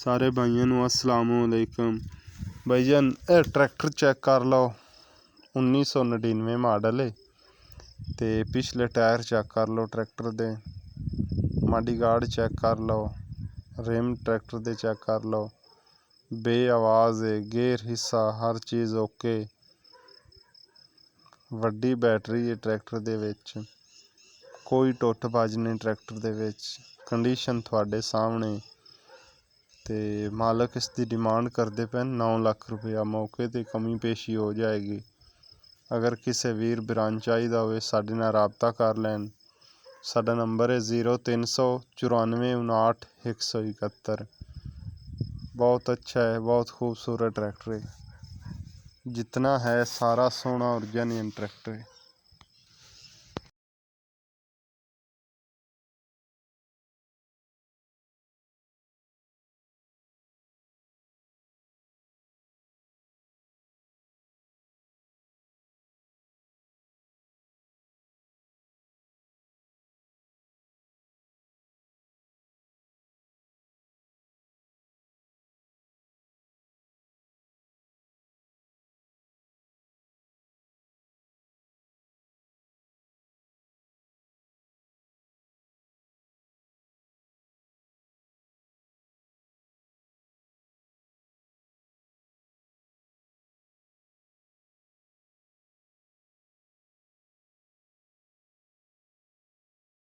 सारे भाइयों ਨੂੰ अस्सलामुअलैकुम। भाईजान ट्रैक्टर चेक कर लो, 1999 मॉडल है। तो पिछले टायर चेक कर लो ट्रैक्टर दे, माड़ी गार्ड चेक कर लो, रिम ट्रैक्टर दे चेक कर लो, बे आवाज़ है, गेयर हिस्सा हर चीज़ ओके। वड्डी बैटरी है ट्रैक्टर दे विच, कोई टुट भज नहीं ट्रैक्टर दे विच, कंडीशन तुहाडे सामने। ते मालक इसकी डिमांड करते पे 9 लाख रुपया, मौके ते कमी पेशी हो जाएगी। अगर किसी वीर बिरान चाहिए हो साडे नाल राबता कर लैन। साडा नंबर है 0394 59 171। बहुत अच्छा है, बहुत खूबसूरत ट्रैक्टर है, जितना है सारा सोना और जेन्युइन ट्रैक्टर है।